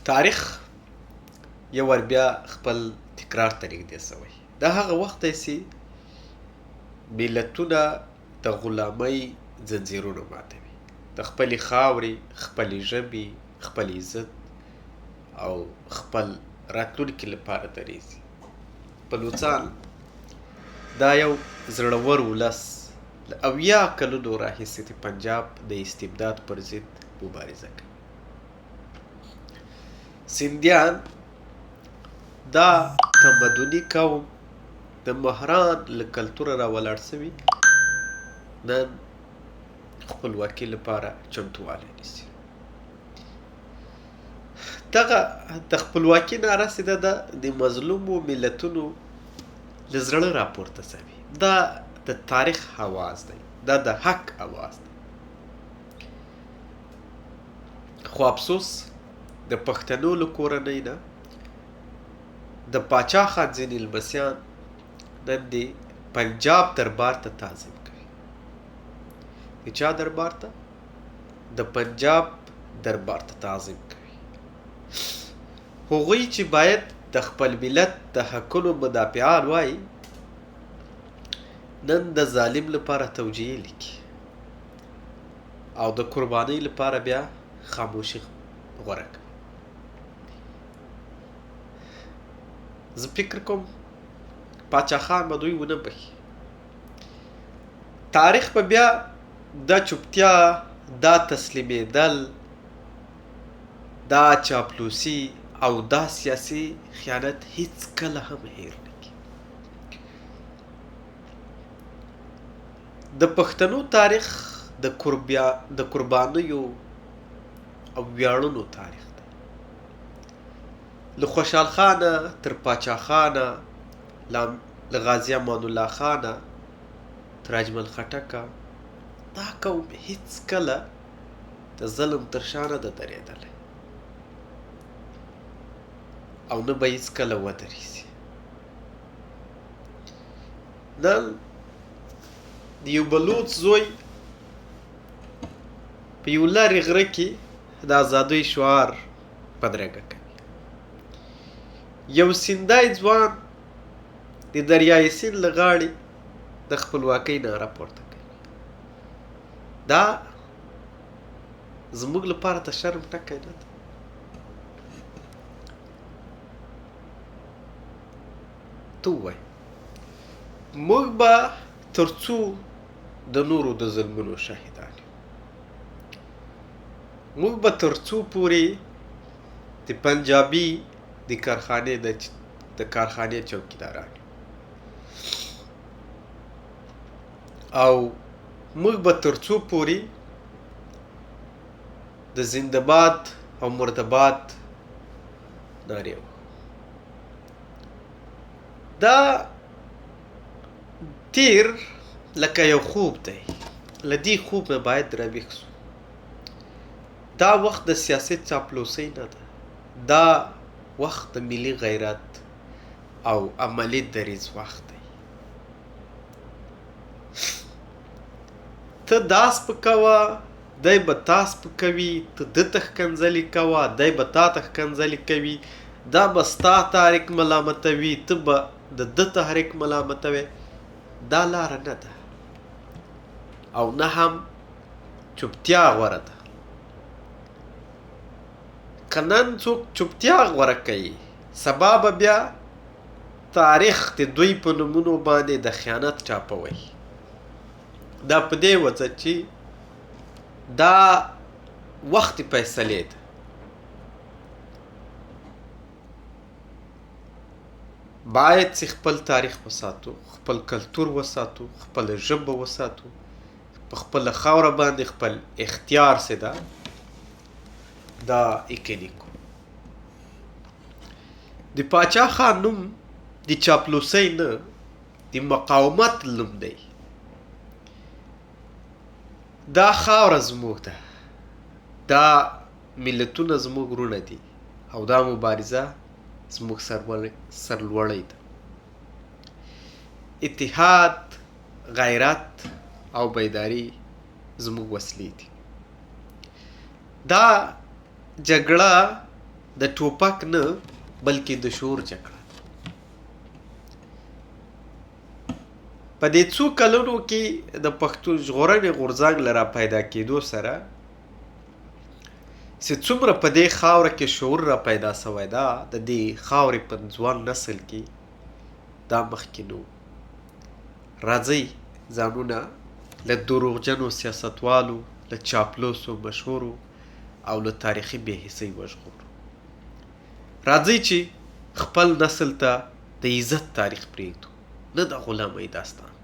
تاریخ یو ور بیا خپل تکرار ته نږدې سوی. دا هغه وخت دی چې ملتونه د غلامۍ ځنځیرونه ماتوي، د خپلې خاورې، خپلې ژبې، خپل عزت او خپل راتلونکي لپاره دریځي. بلوڅان دا یو زړور ولس له 80 کلونو راهیسې د پنجاب د استبداد پر ضد مبارزه کوي. سیندیان دا تمدني قوم د مهران له کلتوره راولاړ سوي نن خپلواکي لپاره چمتووالی نیسي. دغه د خپلواکي ناره چې ده د مظلومو ملتونو له زړه راپورته سوي. دا د تاریخ آواز دی، دا د حق آواز دی. خو افسوس د پښتنو له کورنۍ نه د پاچا خان ځینې لمسیان نن د پنجاب دربار ته تعظیم کوي. د چا دربار ته؟ د پنجاب دربار ته تعظیم کوي. هغوی چې باید د خپل ملت د حقونو مدافعان وای نن د ظالم لپاره توجیه لیکي او د قربانۍ لپاره بیا خاموشي غوره کوي. زه فکر کوم پاچا خان به دوی ونه بخي. تاریخ به بیا دا چوپتیا، دا تسلیمېدل، دا چاپلوسي او دا سیاسي خیانت هیڅ کله هم هیر نه کړي. د پښتنو تاریخ د قربانیو او ویاړونو تاریخ دی. له خوشحال خانه تر پاچا خانه، له غازي امان الله خانه تر اجمل خټکه، دا قوم هیڅ کله د ظلم تر شا نه ده درېدلی او نه به هیڅ کله ودرېږي. نن د یو بلوڅ زوی په یو لرې غره کې د ازادۍ شعار بدرګه کوي. یو سیندی ځوان د دریای سیند له غاړې د خپلواکۍ ناره پورته کوي. دا زموږ لپاره د شرم ټکی نه ده. ته ووایه موږ به تر څو د نورو د ظلمونو شاهدان یو؟ موږ به تر څو پورې د پنجابي د کارخانې چوکیداران یو؟ او موږ به تر څو پورې د زنده‌باد او مرده‌باد نارې وهو؟ دا تیر لکه یو خوب دی. له دې خوب نه باید راویښ شو. دا وخت د سیاست چاپلوسۍ نه ده. دا وخت د ملي غیرت او عملي دریځ وخت دی. ته دا سپکوه، دی به تا سپکوي. ته ده ته ښکنځلې کوه، دی به تا ته ښکنځلې کوي. دا به ستا تحریک ملامتوي، ته به د ده تحریک ملامتوي. دا لاره نه ده او نه هم چوپتیا غوره ده. که نن څوک چوپتیا غوره کوي، سبا به بیا تاریخ د دوی په نومونو باندې د خیانت چاپوي. دا په دې وجه چې دا وخت فیصلې ده. باید چې خپل تاریخ وساتو، خپل کلتور وساتو، خپل ژبه وساتو، په خپله خاوره باندې خپل اختیار چې ده دا ایښی کو. د پاچا خان نوم د چاپلوسۍ نه، د مقاومت نوم دی. دا خاوره زموږ ده، دا ملتونه زموږ وروڼه دي او دا مبارزه زموږ سرلوړی ده. اتحاد، غیرت او بیداری زموږ وسلې دي. دا جګړه د ټوپک نه بلکې د شعور جګړه. په دې څو کلونو کې د پښتو ژغورنې غورځنګ له را پیدا کېدو سره چې څومره په دې خاوره کې شعور را پیدا سوی ده، د دې خاورې په ځوان نسل کې دا مخکې نو. راځئ ځانونه له دروغجنو سیاستوالو، له چاپلوسو مشهورو او له تاریخي بېحسۍ وژغورو. راځئ چې خپل نسل ته د عزت تاریخ پرېږدو، نه د غلامۍ داستان.